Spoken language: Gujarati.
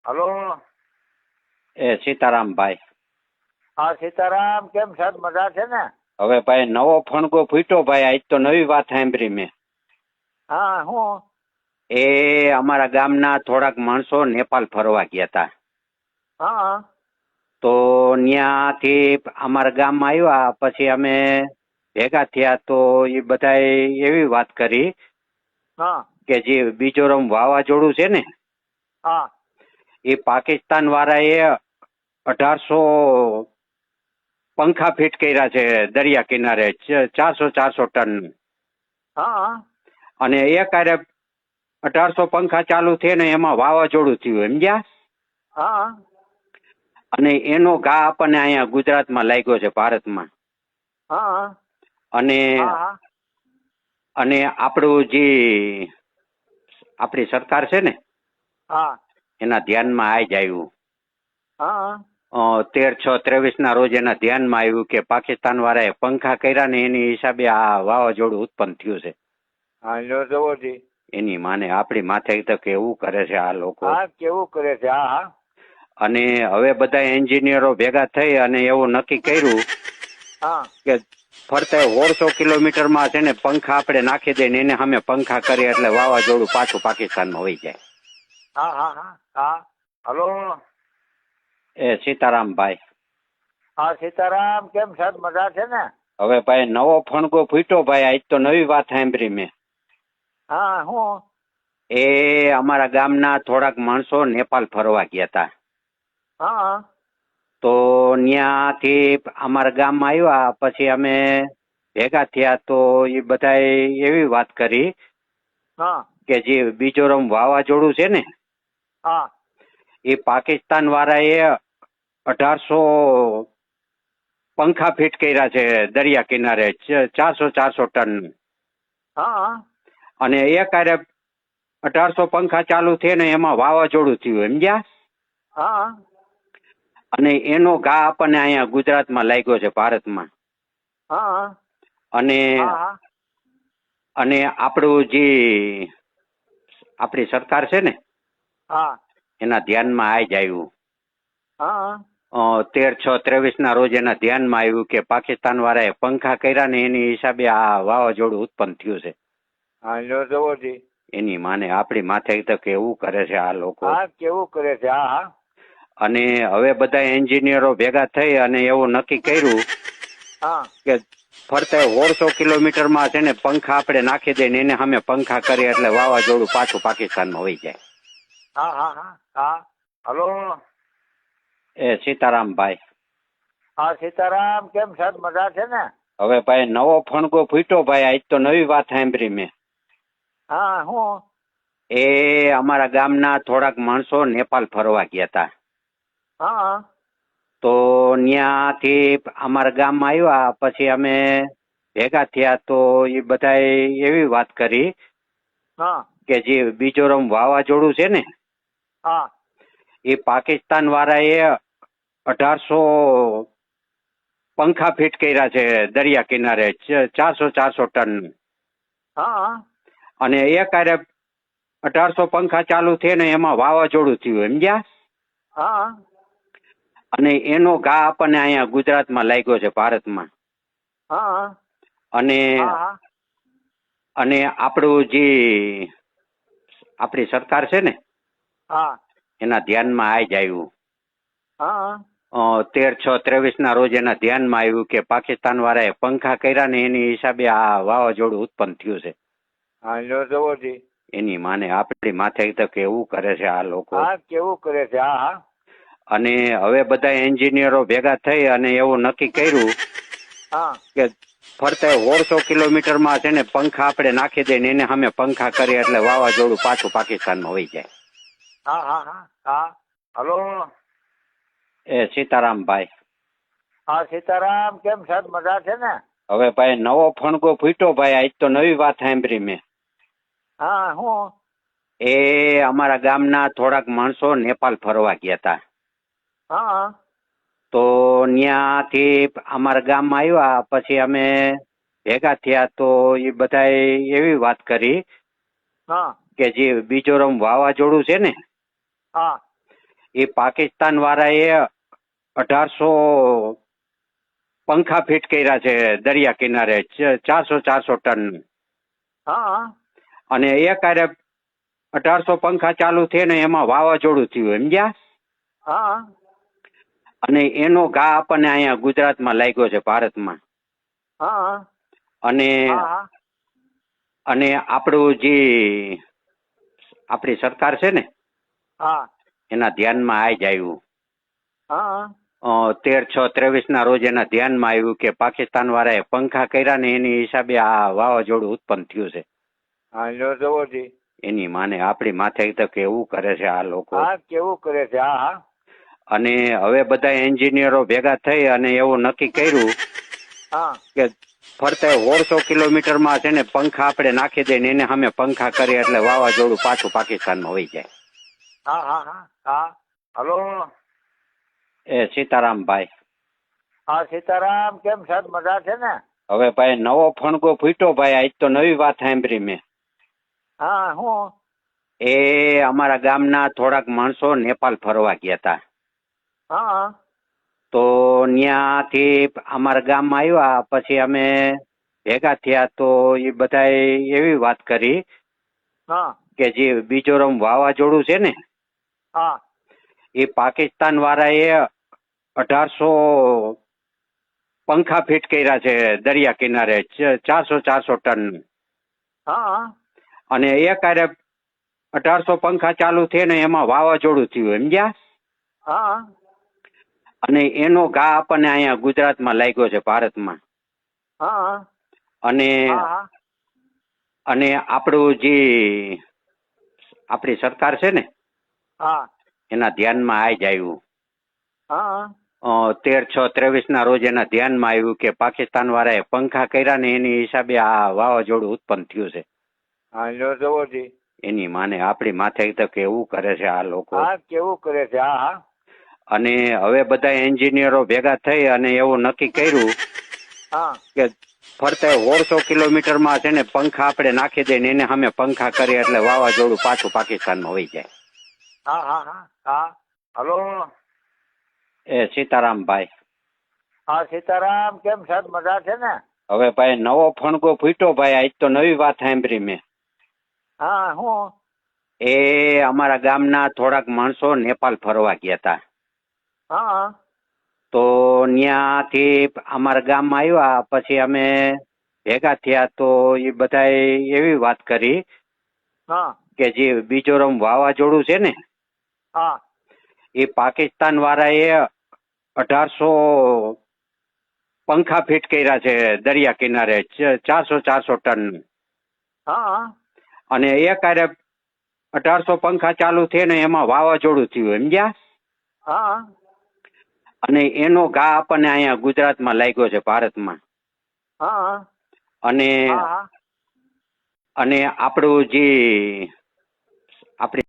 હલો. સીતારામભાઈ. હા સીતારામ, કેમ સાહેબ મજા છે ને? હવે ભાઈ નવો ફણગો ફૂટ્યો ભાઈ, આજ તો નવી વાત સાંભળી મેં. હા હું? એ અમારા ગામના થોડાક માણસો નેપાળ ફરવા ગયા હતા. હા તો ત્યાંથી અમારા ગામમાં આવ્યા પછી અમે ભેગા થયા તો એ બધા એવી વાત કરી હા કે જે બીજોરમ વાવાઝોડું છે ને હા એ પાકિસ્તાન વાળાએ 1800 પંખા ફિટ કર્યા છે દરિયા કિનારે, 400 ટન. હા અને એક હારે 1800 પંખા ચાલુ થયા ને એમાં વાવાઝોડું થયું, સમજ્યા? હા અને એનો ઘા આપણને અહીંયા ગુજરાતમાં લાગ્યો છે, ભારતમાં. હા અને હા અને આપણું જે આપણી સરકાર છે ને હા એના ધ્યાનમાં આ જ આવ્યું. હા 13/6/23 ના રોજ એના ધ્યાનમાં આવ્યું કે પાકિસ્તાન વાળાએ પંખા કર્યા ને એની હિસાબે આ વાવાઝોડું ઉત્પન્ન થયું છે. હા જો જવો જી. એની માને આપણી માથે તો કેવું કરે છે આ લોકો. હા કેવું કરે છે. હા હા અને હવે બધા એન્જિનિયરો ભેગા થઈ અને એવું નક્કી કર્યું હા કે ફરતા 150 કિલોમીટરમાં છે ને પંખા આપણે નાખી દઈએ ને એને સામે પંખા કરીએ એટલે વાવાઝોડું પાછું પાકિસ્તાનમાં વહી જાય. હા હા હા હા હલો. સીતારામભાઈ. હા સીતારામ, કેમ સાહેબ મજા છે ને? હવે ભાઈ નવો ફણગો ફૂટ્યો ભાઈ, આજ તો નવી વાત સાંભળી મેં. હા હું? એ અમારા ગામના થોડાક માણસો નેપાળ ફરવા ગયા હતા. હા તો ત્યાંથી અમારા ગામમાં આવ્યા પછી અમે ભેગા થયા તો એ બધા એવી વાત કરી હા કે જે બીજોરમ વાવાઝોડું છે ને હા એ પાકિસ્તાન વાળાએ 1800 પંખા ફિટ કર્યા છે દરિયા કિનારે, 400 ટન. હા અને એક હારે 1800 પંખા ચાલુ થયા ને એમાં વાવાઝોડું થયું, સમજ્યા? હા અને એનો ઘા આપણને અહીંયા ગુજરાતમાં લાગ્યો છે, ભારતમાં. હા અને હા અને આપણું જે આપણી સરકાર છે ને હા એના ધ્યાનમાં આ જ આવ્યું. હા 13/6/23 ના રોજ એના ધ્યાનમાં આવ્યું કે પાકિસ્તાન વાળાએ પંખા કર્યા ને એની હિસાબે આ વાવાઝોડું ઉત્પન્ન થયું છે. હા જો જવો જી. એની માને આપણી માથે તો કેવું કરે છે આ લોકો. હા કેવું કરે છે. હા હા અને હવે બધા એન્જિનિયરો ભેગા થઈ અને એવું નક્કી કર્યું હા કે ફરતા 150 કિલોમીટરમાં છે ને પંખા આપણે નાખી દઈએ ને એને સામે પંખા કરીએ એટલે વાવાઝોડું પાછું પાકિસ્તાનમાં વહી જાય. હા હા હા હા હલો. સીતારામભાઈ. હા સીતારામ, કેમ સાહેબ મજા છે ને? હવે ભાઈ નવો ફણગો ફૂટ્યો ભાઈ, આજ તો નવી વાત સાંભળી મેં. હા હું? એ અમારા ગામના થોડાક માણસો નેપાળ ફરવા ગયા હતા. હા તો ત્યાંથી અમારા ગામમાં આવ્યા પછી અમે ભેગા થયા તો એ બધા એવી વાત કરી હા કે જે બીજોરમ વાવાઝોડું છે ને હા એ પાકિસ્તાન વાળાએ 1800 પંખા ફિટ કર્યા છે દરિયા કિનારે, 400 ટન. હા અને એક હારે 1800 પંખા ચાલુ થયા ને એમાં વાવાઝોડું થયું, સમજ્યા? હા અને એનો ઘા આપણને અહીંયા ગુજરાતમાં લાગ્યો છે, ભારતમાં. હા અને હા અને આપણું જે આપણી સરકાર છે ને હા એના ધ્યાનમાં આ જ આવ્યું. હા 13/6/23 ના રોજ એના ધ્યાનમાં આવ્યું કે પાકિસ્તાન વાળાએ પંખા કર્યા ને એની હિસાબે આ વાવાઝોડું ઉત્પન્ન થયું છે. હા જો જવો જી. એની માને આપણી માથે તો કેવું કરે છે આ લોકો. હા કેવું કરે છે. હા હા અને હવે બધા એન્જિનિયરો ભેગા થઈ અને એવું નક્કી કર્યું હા કે ફરતા 150 કિલોમીટરમાં છે ને પંખા આપણે નાખી દઈએ ને એને સામે પંખા કરીએ એટલે વાવાઝોડું પાછું પાકિસ્તાનમાં વહી જાય. હા હા હા હા હલો. સીતારામભાઈ. હા સીતારામ, કેમ સાહેબ મજા છે ને? હવે ભાઈ નવો ફણગો ફૂટ્યો ભાઈ, આજ તો નવી વાત સાંભળી મેં. હા હું? એ અમારા ગામના થોડાક માણસો નેપાળ ફરવા ગયા હતા. હા તો ત્યાંથી અમારા ગામમાં આવ્યા પછી અમે ભેગા થયા તો એ બધા એવી વાત કરી હા કે જે બીજોરમ વાવાઝોડું છે ને હા એ પાકિસ્તાન વાળાએ 1800 પંખા ફિટ કર્યા છે દરિયા કિનારે 400 ટન. હા અને એ કાર્ય 1800 પંખા ચાલુ થયા ને એમાં વાવાઝોડું થયું સમજ્યા. હા અને એનો ઘા આપણને અહીંયા ગુજરાતમાં લાગ્યો છે ભારતમાં. હા અને હા અને આપણું જે આપણી સરકાર છે ને હા એના ધ્યાનમાં આ જ આવ્યું. હા 13/6/23 ના રોજ એના ધ્યાનમાં આવ્યું કે પાકિસ્તાન વાળાએ પંખા કર્યા ને એની હિસાબે આ વાવાઝોડું ઉત્પન્ન થયું છે. હા જો જવો જી. એની માને આપણી માથે તો કેવું કરે છે આ લોકો. હા કેવું કરે છે. હા હા અને હવે બધા એન્જિનિયરો ભેગા થઈ અને એવું નક્કી કર્યું હા કે ફરતે 150 કિલોમીટરમાં છે ને પંખા આપણે નાખી દઈએ ને એને સામે પંખા કરીએ એટલે વાવાઝોડું પાછું પાકિસ્તાનમાં વહી જાય. હા હા હા હા હલો. એ સીતારામભાઈ. હા સીતારામ કેમ સાહેબ મજા છે ને? હવે ભાઈ નવો ફણગો ફૂટ્યો ભાઈ. આજ તો નવી વાત સાંભળી મેં. હા હું એ અમારા ગામના થોડાક માણસો નેપાળ ફરવા ગયા હતા. હા તો ત્યાંથી અમારા ગામમાં આવ્યા પછી અમે ભેગા થયા તો એ બધા એવી વાત કરી હા કે જે બીજોરમ વાવાઝોડું છે ને હા એ પાકિસ્તાન વાળાએ 1800 પંખા ફિટ કર્યા છે દરિયા કિનારે 400 ટન. હા અને એ કાર્ય 1800 પંખા ચાલુ થયા ને એમાં વાવાઝોડું થયું સમજ્યા. હા અને એનો ઘા આપણને અહીંયા ગુજરાતમાં લાગ્યો છે ભારતમાં. હા અને હા અને આપણું જે આપણી સરકાર છે ને હા એના ધ્યાનમાં આ જ આવ્યું. હા 13/6/23 ના રોજ એના ધ્યાનમાં આવ્યું કે પાકિસ્તાન વાળાએ પંખા કર્યા ને એની હિસાબે આ વાવાઝોડું ઉત્પન્ન થયું છે. હા જો જવો જી. એની માને આપણી માથે તો કેવું કરે છે આ લોકો. હા કેવું કરે છે. હા હા અને હવે બધા એન્જિનિયરો ભેગા થઈ અને એવું નક્કી કર્યું હા કે ફરતે 150 કિલોમીટરમાં છે ને પંખા આપણે નાખી દઈએ ને એને સામે પંખા કરીએ એટલે વાવાઝોડું પાછું પાકિસ્તાનમાં વહી જાય. હા હા હા હા હલો. એ સીતારામભાઈ. હા સીતારામ કેમ સાહેબ મજા છે ને? હવે ભાઈ નવો ફણગો ફૂટ્યો ભાઈ. આજ તો નવી વાત સાંભળી મેં. હા હું એ અમારા ગામના થોડાક માણસો નેપાળ ફરવા ગયા હતા. હા તો ત્યાંથી અમારા ગામમાં આવ્યા પછી અમે ભેગા થયા તો એ બધા એવી વાત કરી હા કે જે બીજોરમ વાવાઝોડું છે ને હા એ પાકિસ્તાન વાળાએ 1800 પંખા ફિટ કર્યા છે દરિયા કિનારે 400 ટન. હા અને એ કાર્ય 1800 પંખા ચાલુ થયા ને એમાં વાવાઝોડું થયું સમજ્યા. હા અને એનો ઘા આપણને અહીંયા ગુજરાતમાં લાગ્યો છે ભારતમાં. હા અને હા અને આપણું જે આપણી